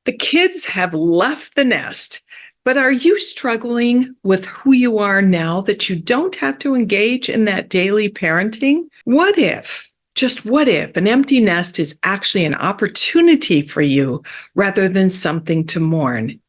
The kids have left the nest, but are you struggling with who you are now that you don't have to engage in that daily parenting? What if, just what if, an empty nest is actually an opportunity for you rather than something to mourn?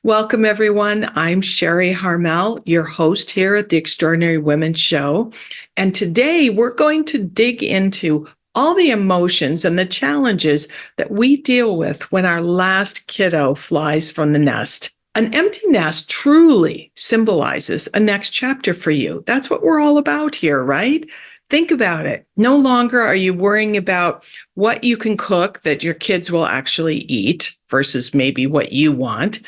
Welcome, everyone. I'm Sharri Harmel, your host here at the Extraordinary Women Show. And today we're going to dig into all the emotions and the challenges that we deal with when our last kiddo flies from the nest. An empty nest truly symbolizes a next chapter for you. That's what we're all about here, right? Think about it. No longer are you worrying about what you can cook that your kids will actually eat versus maybe what you want.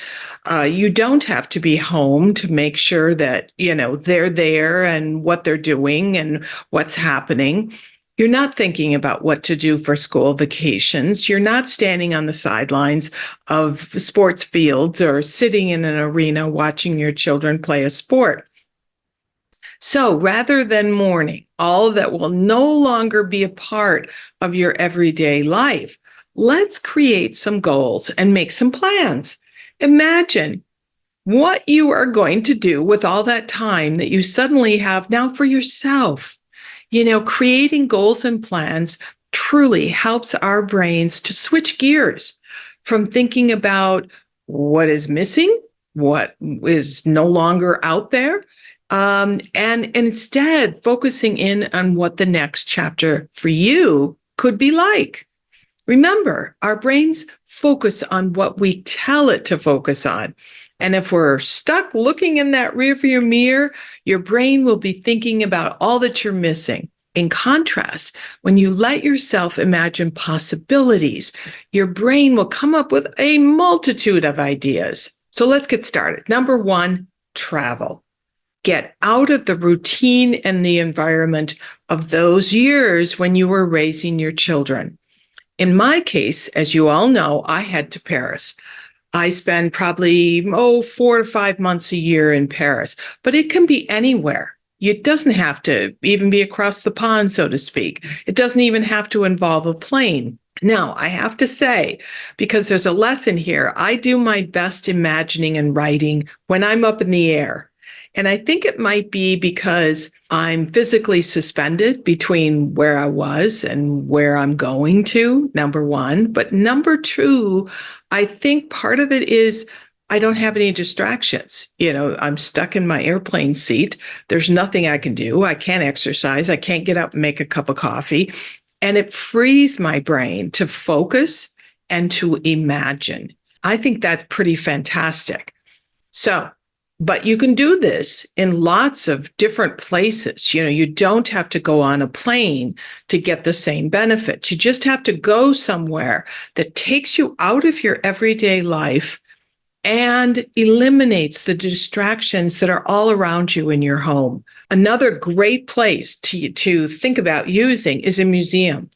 You don't have to be home to make sure that, they're there and what they're doing and what's happening. You're not thinking about what to do for school vacations. You're not standing on the sidelines of sports fields or sitting in an arena watching your children play a sport. So rather than mourning all that will no longer be a part of your everyday life, let's create some goals and make some plans. Imagine what you are going to do with all that time that you suddenly have now for yourself. Creating goals and plans truly helps our brains to switch gears from thinking about what is missing, what is no longer out there, and instead focusing in on what the next chapter for you could be like. Remember, our brains focus on what we tell it to focus on. And if we're stuck looking in that rearview mirror, your brain will be thinking about all that you're missing. In contrast, when you let yourself imagine possibilities, your brain will come up with a multitude of ideas. So let's get started. Number one, travel. Get out of the routine and the environment of those years when you were raising your children. In my case, as you all know, I head to Paris. I spend probably, 4 to 5 months a year in Paris, but it can be anywhere. It doesn't have to even be across the pond, so to speak. It doesn't even have to involve a plane. Now, I have to say, because there's a lesson here, I do my best imagining and writing when I'm up in the air. And I think it might be because I'm physically suspended between where I was and where I'm going to, number one. But number two, I think part of it is I don't have any distractions. I'm stuck in my airplane seat. There's nothing I can do. I can't exercise. I can't get up and make a cup of coffee. And it frees my brain to focus and to imagine. I think that's pretty fantastic. But you can do this in lots of different places. You don't have to go on a plane to get the same benefits. You just have to go somewhere that takes you out of your everyday life and eliminates the distractions that are all around you in your home. Another great place to think about using is a museum.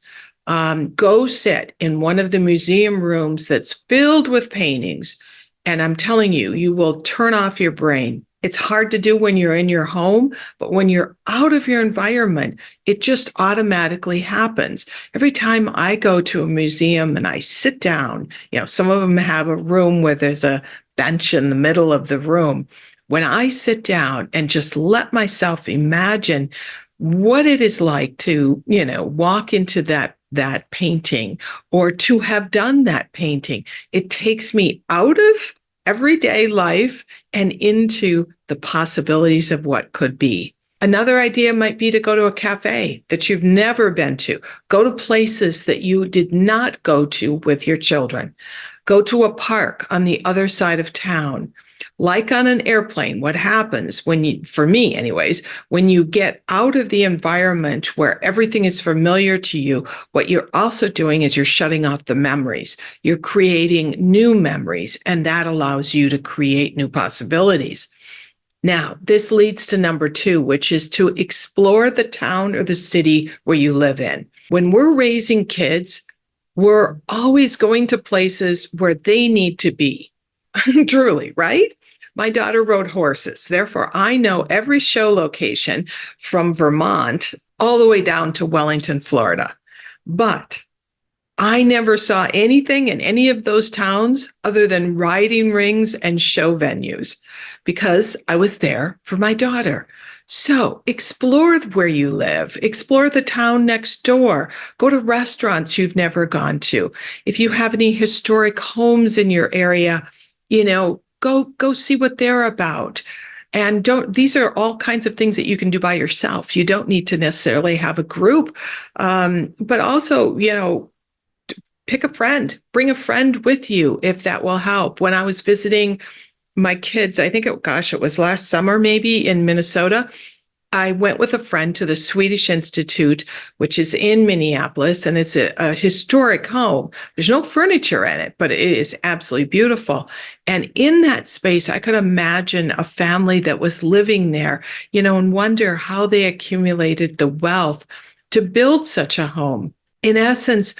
Go sit in one of the museum rooms that's filled with paintings. And I'm telling you, you will turn off your brain. It's hard to do when you're in your home, but when you're out of your environment, it just automatically happens. Every time I go to a museum and I sit down, some of them have a room where there's a bench in the middle of the room. When I sit down and just let myself imagine what it is like to, walk into that painting or to have done that painting, it takes me out of everyday life and into the possibilities of what could be. Another idea might be to go to a cafe that you've never been to. Go to places that you did not go to with your children. Go to a park on the other side of town. Like on an airplane, what happens for me anyways, when you get out of the environment where everything is familiar to you, what you're also doing is you're shutting off the memories. You're creating new memories, and that allows you to create new possibilities. Now, this leads to number two, which is to explore the town or the city where you live in. When we're raising kids, we're always going to places where they need to be. Truly, right? My daughter rode horses. Therefore, I know every show location from Vermont all the way down to Wellington, Florida. But I never saw anything in any of those towns other than riding rings and show venues because I was there for my daughter. So explore where you live, explore the town next door, go to restaurants you've never gone to. If you have any historic homes in your area, go see what they're about. And these are all kinds of things that you can do by yourself. You don't need to necessarily have a group, but also, pick a friend, bring a friend with you if that will help. When I was visiting my kids, I think it was last summer, maybe in Minnesota. I went with a friend to the Swedish Institute, which is in Minneapolis, and it's a historic home. There's no furniture in it, but it is absolutely beautiful. And in that space, I could imagine a family that was living there, and wonder how they accumulated the wealth to build such a home. In essence,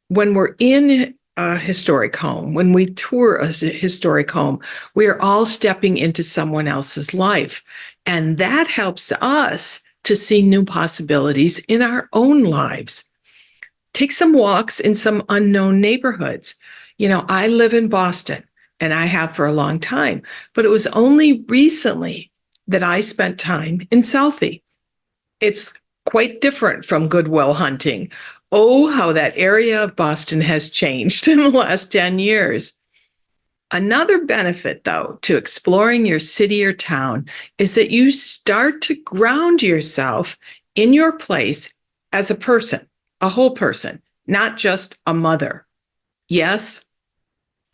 when we're in a historic home, when we tour a historic home, we are all stepping into someone else's life. And that helps us to see new possibilities in our own lives. Take some walks in some unknown neighborhoods. I live in Boston, and I have for a long time, but it was only recently that I spent time in Southie. It's quite different from Goodwill Hunting. Oh, how that area of Boston has changed in the last 10 years. Another benefit, though, to exploring your city or town is that you start to ground yourself in your place as a person, a whole person, not just a mother. Yes,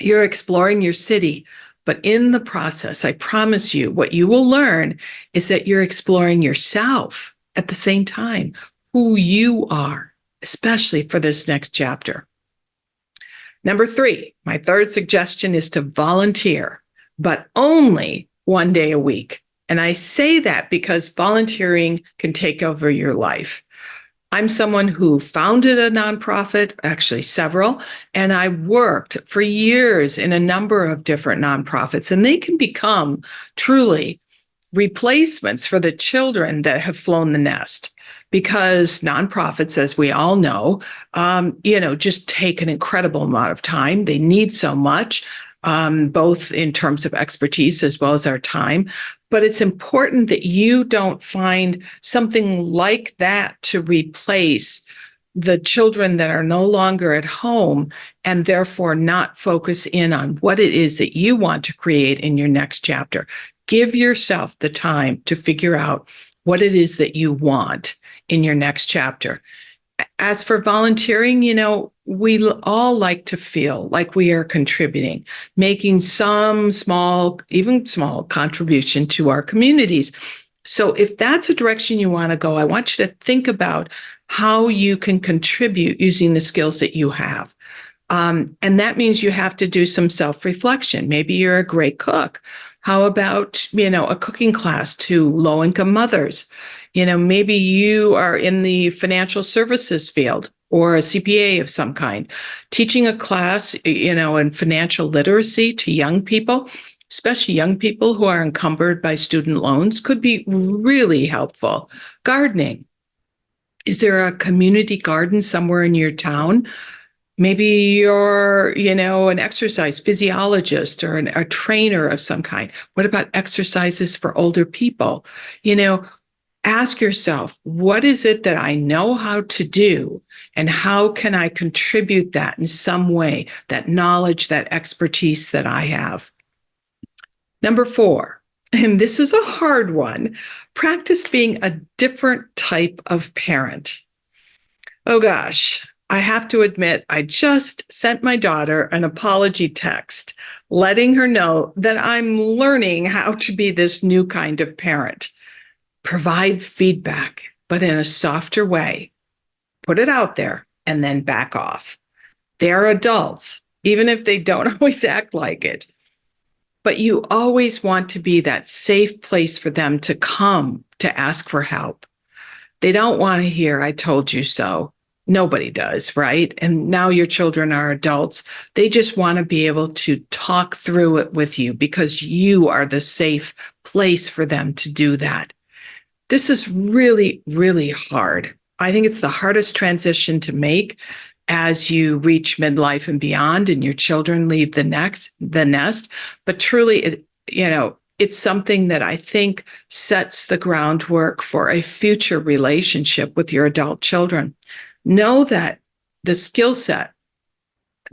you're exploring your city, but in the process, I promise you, what you will learn is that you're exploring yourself at the same time, who you are, especially for this next chapter. Number 3, my third suggestion is to volunteer, but only one day a week. And I say that because volunteering can take over your life. I'm someone who founded a nonprofit, actually several, and I worked for years in a number of different nonprofits, and they can become truly replacements for the children that have flown the nest. Because nonprofits, as we all know, just take an incredible amount of time. They need so much, both in terms of expertise as well as our time. But it's important that you don't find something like that to replace the children that are no longer at home and therefore not focus in on what it is that you want to create in your next chapter. Give yourself the time to figure out what it is that you want in your next chapter. As for volunteering, we all like to feel like we are contributing, making some small, even small contribution to our communities. So if that's a direction you want to go, I want you to think about how you can contribute using the skills that you have. And that means you have to do some self-reflection. Maybe you're a great cook. How about, a cooking class to low-income mothers? Maybe you are in the financial services field or a CPA of some kind, teaching a class, in financial literacy to young people, especially young people who are encumbered by student loans, could be really helpful. Gardening. Is there a community garden somewhere in your town? Maybe you're, an exercise physiologist or a trainer of some kind. What about exercises for older people? Ask yourself, what is it that I know how to do? And how can I contribute that in some way, that knowledge, that expertise that I have? Number 4, and this is a hard one, practice being a different type of parent. Oh gosh. I have to admit, I just sent my daughter an apology text, letting her know that I'm learning how to be this new kind of parent. Provide feedback, but in a softer way. Put it out there and then back off. They are adults, even if they don't always act like it. But you always want to be that safe place for them to come to ask for help. They don't want to hear, I told you so. Nobody does, right? And now your children are adults. They just want to be able to talk through it with you because you are the safe place for them to do that. This is really, really hard. I think it's the hardest transition to make. as you reach midlife and beyond and your children leave the nest. But truly, it's something that I think sets the groundwork for a future relationship with your adult children. Know that the skill set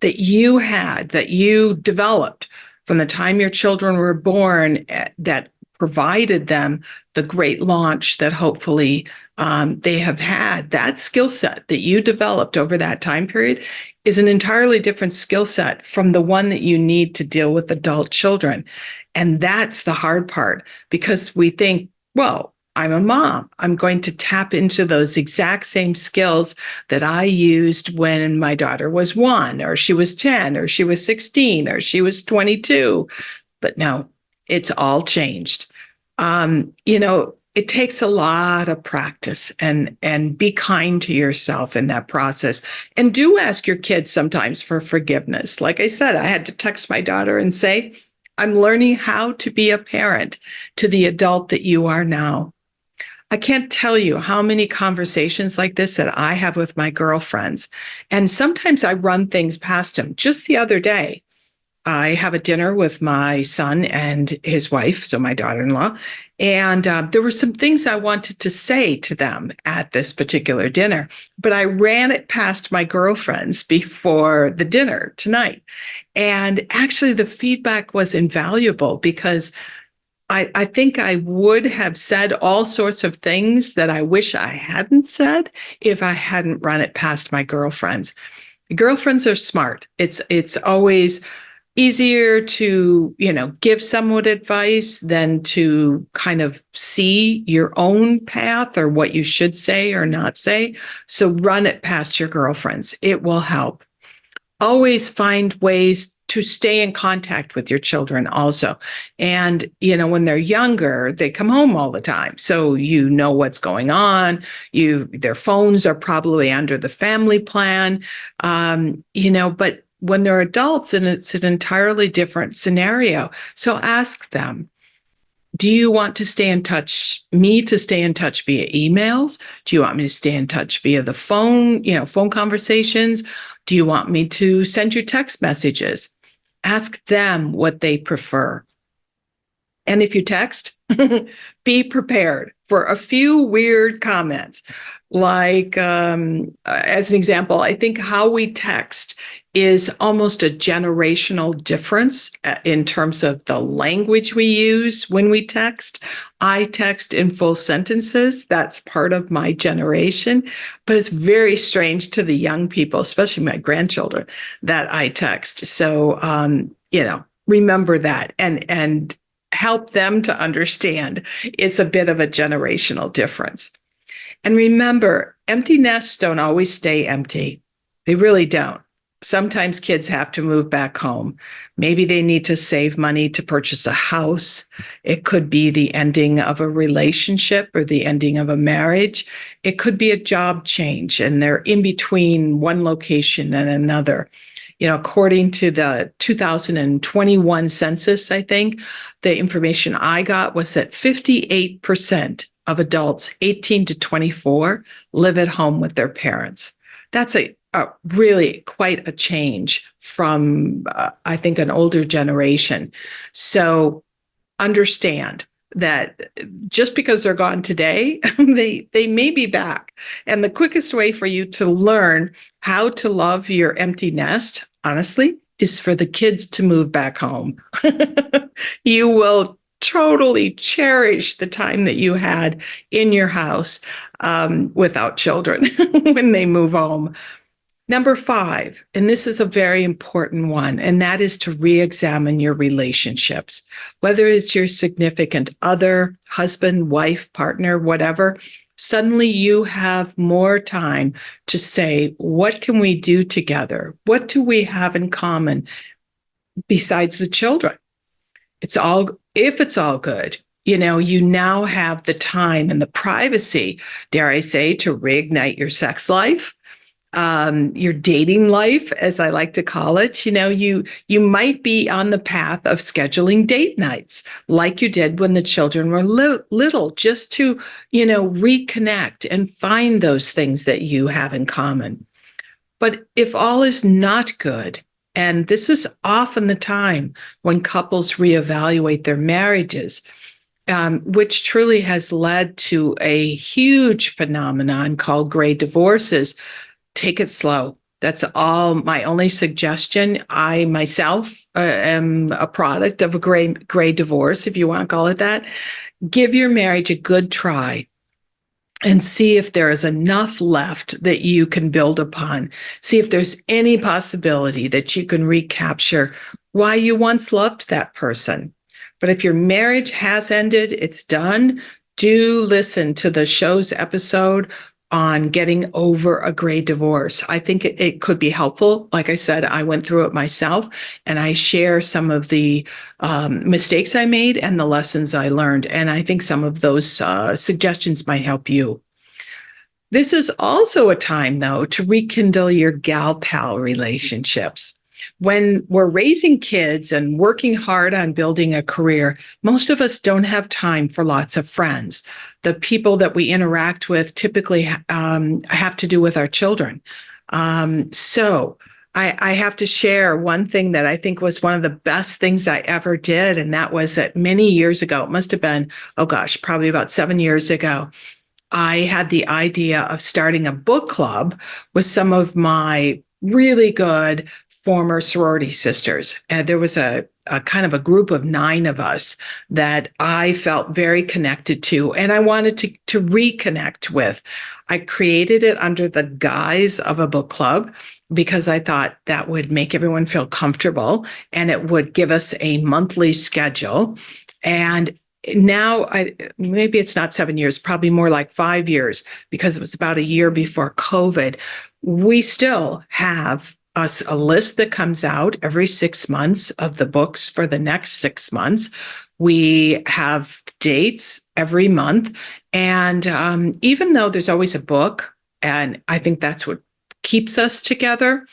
that you developed from the time your children were born, that provided them the great launch that hopefully they have had, that skill set that you developed over that time period is an entirely different skill set from the one that you need to deal with adult children. And that's the hard part, because we think, well, I'm a mom. I'm going to tap into those exact same skills that I used when my daughter was 1, or she was 10, or she was 16, or she was 22. But no, it's all changed. It takes a lot of practice, and be kind to yourself in that process. And do ask your kids sometimes for forgiveness. Like I said, I had to text my daughter and say, I'm learning how to be a parent to the adult that you are now. I can't tell you how many conversations like this that I have with my girlfriends. And sometimes I run things past them. Just the other day, I have a dinner with my son and his wife, so my daughter-in-law, and there were some things I wanted to say to them at this particular dinner, but I ran it past my girlfriends before the dinner tonight. And actually, the feedback was invaluable, because I think I would have said all sorts of things that I wish I hadn't said if I hadn't run it past my girlfriends. Girlfriends are smart. It's always easier to, give someone advice than to kind of see your own path or what you should say or not say. So run it past your girlfriends. It will help. Always find ways to stay in contact with your children also. And, when they're younger, they come home all the time. So you know what's going on. Their phones are probably under the family plan, but when they're adults, and it's an entirely different scenario. So ask them, do you want to stay in touch via emails? Do you want me to stay in touch via the phone, phone conversations? Do you want me to send you text messages? Ask them what they prefer. And if you text, be prepared for a few weird comments. Like, as an example, I think how we text is almost a generational difference in terms of the language we use when we text. I text in full sentences. That's part of my generation. But it's very strange to the young people, especially my grandchildren, that I text. So, remember that and help them to understand it's a bit of a generational difference. And remember, empty nests don't always stay empty. They really don't. Sometimes kids have to move back home. Maybe they need to save money to purchase a house. It could be the ending of a relationship or the ending of a marriage. It could be a job change, and they're in between one location and another. According to the 2021 census, I think, the information I got was that 58% of adults 18 to 24 live at home with their parents. That's a really quite a change from, I think, an older generation. So understand that just because they're gone today, they may be back. And the quickest way for you to learn how to love your empty nest, honestly, is for the kids to move back home. You will totally cherish the time that you had in your house without children when they move home. Number 5, and this is a very important one, and that is to re-examine your relationships. Whether it's your significant other, husband, wife, partner, whatever, suddenly you have more time to say, what can we do together? What do we have in common besides the children? If it's all good, you now have the time and the privacy, dare I say, to reignite your sex life. Your dating life, as I like to call it. You might be on the path of scheduling date nights like you did when the children were little, just to, reconnect and find those things that you have in common. But if all is not good, and this is often the time when couples reevaluate their marriages, which truly has led to a huge phenomenon called gray divorces. Take it slow. That's all my only suggestion. I myself am a product of a gray divorce, if you want to call it that. Give your marriage a good try and see if there is enough left that you can build upon. See if there's any possibility that you can recapture why you once loved that person. But if your marriage has ended, it's done, do listen to the show's episode on getting over a gray divorce. I think it could be helpful. Like I said, I went through it myself, and I share some of the mistakes I made and the lessons I learned. And I think some of those suggestions might help you. This is also a time, though, to rekindle your gal pal relationships. When we're raising kids and working hard on building a career, most of us don't have time for lots of friends. The people that we interact with typically have to do with our children. So I have to share one thing that I think was one of the best things I ever did. And that was that many years ago, it must have been, probably about 7 years ago, I had the idea of starting a book club with some of my really good former sorority sisters. And there was a kind of a group of 9 of us that I felt very connected to and I wanted to reconnect with. I created it under the guise of a book club because I thought that would make everyone feel comfortable and it would give us a monthly schedule. And now maybe it's not 7 years, probably more like 5 years, because it was about a year before COVID. We still have a list that comes out every 6 months of the books for the next 6 months. We have dates every month. And even though there's always a book, and I think that's what keeps us together,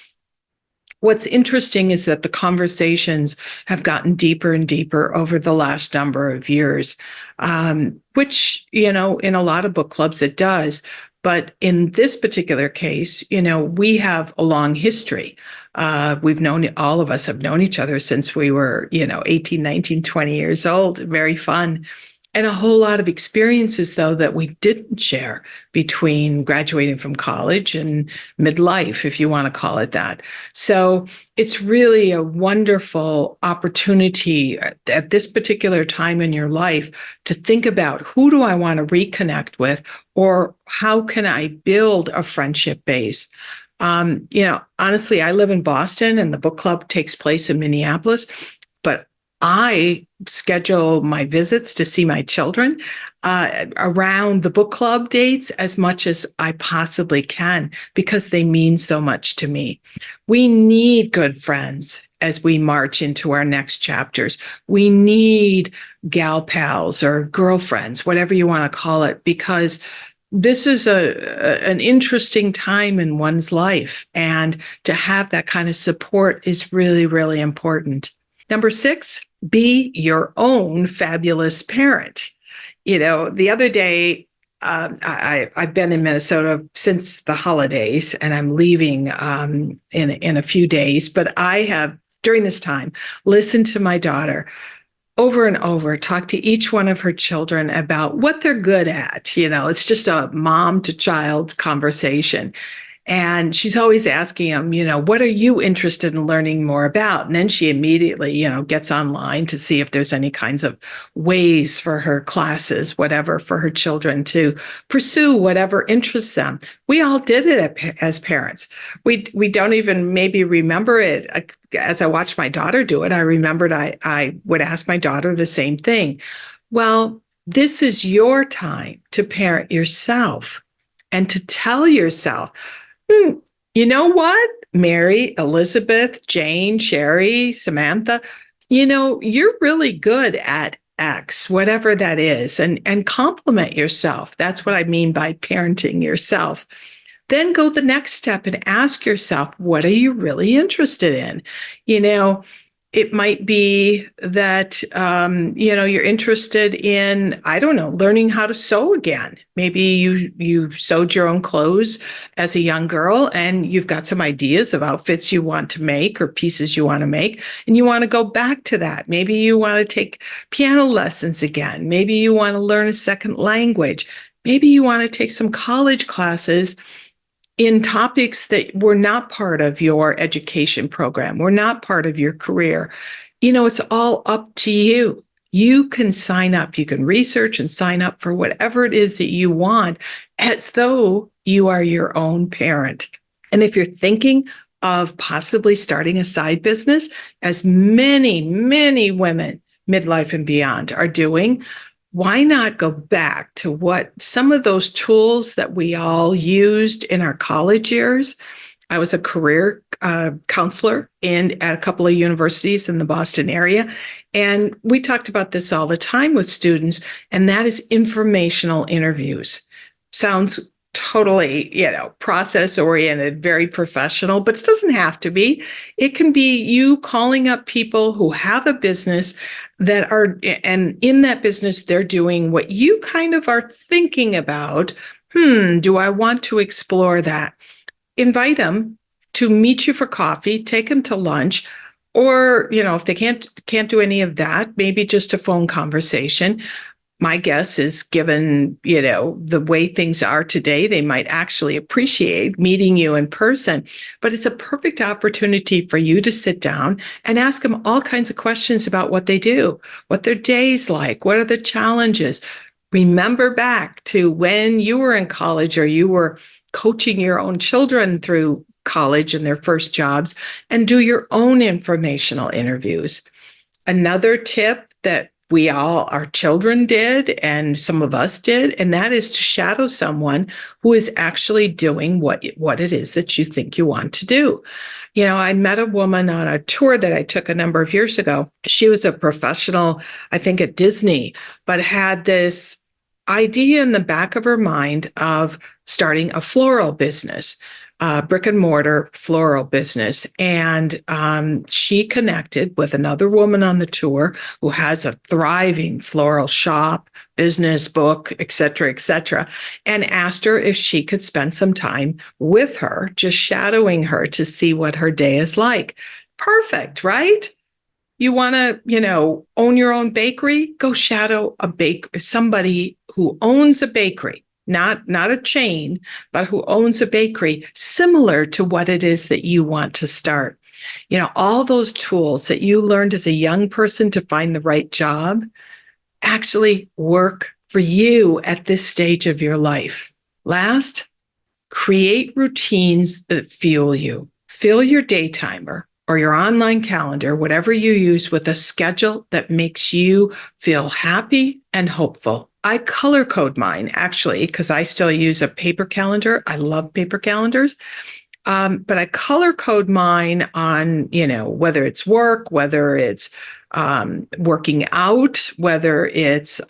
what's interesting is that the conversations have gotten deeper and deeper over the last number of years, which, in a lot of book clubs it does. But in this particular case, we have a long history. All of us have known each other since we were, 18, 19, 20 years old. Very fun. And a whole lot of experiences, though, that we didn't share between graduating from college and midlife, if you want to call it that. So it's really a wonderful opportunity at this particular time in your life to think about, who do I want to reconnect with, or how can I build a friendship base? Honestly, I live in Boston and the book club takes place in Minneapolis, but I schedule my visits to see my children around the book club dates as much as I possibly can, because they mean so much to me. We need good friends as we march into our next chapters. We need gal pals or girlfriends, whatever you want to call it, because this is an interesting time in one's life. And to have that kind of support is really, really important. Number 6, be your own fabulous parent. The other day, I've been in Minnesota since the holidays, and I'm leaving in a few days. But I have, during this time, listened to my daughter over and over, talk to each one of her children about what they're good at. It's just a mom to child conversation. And she's always asking them, what are you interested in learning more about? And then she immediately, gets online to see if there's any kinds of ways for her classes, whatever, for her children to pursue whatever interests them. We all did it as parents. We don't even maybe remember it. As I watched my daughter do it, I remembered I would ask my daughter the same thing. Well, this is your time to parent yourself and to tell yourself, you know what, Mary, Elizabeth, Jane, Sharri, Samantha, you're really good at X, whatever that is, and compliment yourself. That's what I mean by parenting yourself. Then go the next step and ask yourself, what are you really interested in? It might be that, you're interested in, I don't know, learning how to sew again. Maybe you sewed your own clothes as a young girl and you've got some ideas of outfits you want to make or pieces you want to make, and you want to go back to that. Maybe you want to take piano lessons again. Maybe you want to learn a second language. Maybe you want to take some college classes in topics that were not part of your education program, were not part of your career. It's all up to you. You can sign up, you can research and sign up for whatever it is that you want as though you are your own parent. And if you're thinking of possibly starting a side business, as many, many women, midlife and beyond, are doing, why not go back to what some of those tools that we all used in our college years? I was a career counselor at a couple of universities in the Boston area. And we talked about this all the time with students, and that is informational interviews. Sounds totally, process oriented, very professional, but it doesn't have to be. It can be you calling up people who have a business and in that business, they're doing what you kind of are thinking about. Do I want to explore that? Invite them to meet you for coffee, take them to lunch, or, if they can't do any of that, maybe just a phone conversation. My guess is, given, the way things are today, they might actually appreciate meeting you in person. But it's a perfect opportunity for you to sit down and ask them all kinds of questions about what they do, what their day's like, what are the challenges. Remember back to when you were in college or you were coaching your own children through college and their first jobs, and do your own informational interviews. Another tip that our children did, and some of us did, and that is to shadow someone who is actually doing what it is that you think you want to do. I met a woman on a tour that I took a number of years ago. She was a professional, I think at Disney, but had this idea in the back of her mind of starting a floral business, brick and mortar floral business. And she connected with another woman on the tour who has a thriving floral shop, business, book, et cetera, and asked her if she could spend some time with her, just shadowing her to see what her day is like. Perfect, right? You want to, own your own bakery? Go shadow somebody who owns a bakery. Not a chain, but who owns a bakery similar to what it is that you want to start. All those tools that you learned as a young person to find the right job actually work for you at this stage of your life. Last, create routines that fuel you. Fill your day timer or your online calendar, whatever you use, with a schedule that makes you feel happy and hopeful. I color code mine, actually, because I still use a paper calendar. I love paper calendars. But I color code mine on, whether it's work, whether it's working out, whether it's,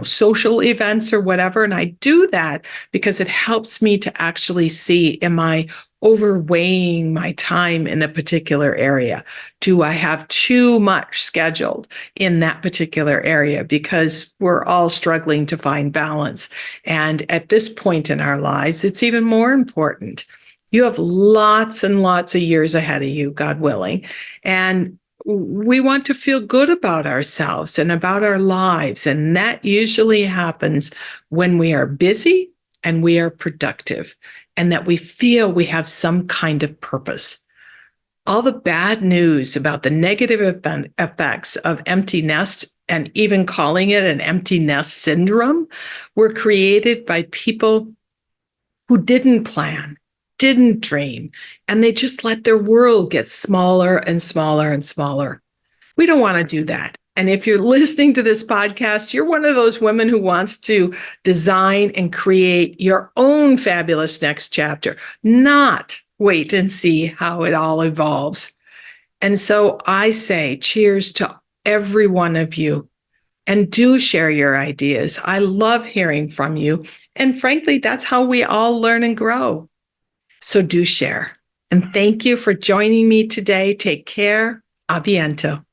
social events or whatever. And I do that because it helps me to actually see, am I overweighing my time in a particular area? Do I have too much scheduled in that particular area? Because we're all struggling to find balance. And at this point in our lives, it's even more important. You have lots and lots of years ahead of you, God willing. And we want to feel good about ourselves and about our lives. And that usually happens when we are busy and we are productive, and that we feel we have some kind of purpose. All the bad news about the negative effects of empty nest, and even calling it an empty nest syndrome, were created by people who didn't plan, didn't dream, and they just let their world get smaller and smaller and smaller. We don't want to do that. And if you're listening to this podcast, you're one of those women who wants to design and create your own fabulous next chapter, not wait and see how it all evolves. And so I say cheers to every one of you, and do share your ideas. I love hearing from you. And frankly, that's how we all learn and grow. So do share. And thank you for joining me today. Take care. A biento.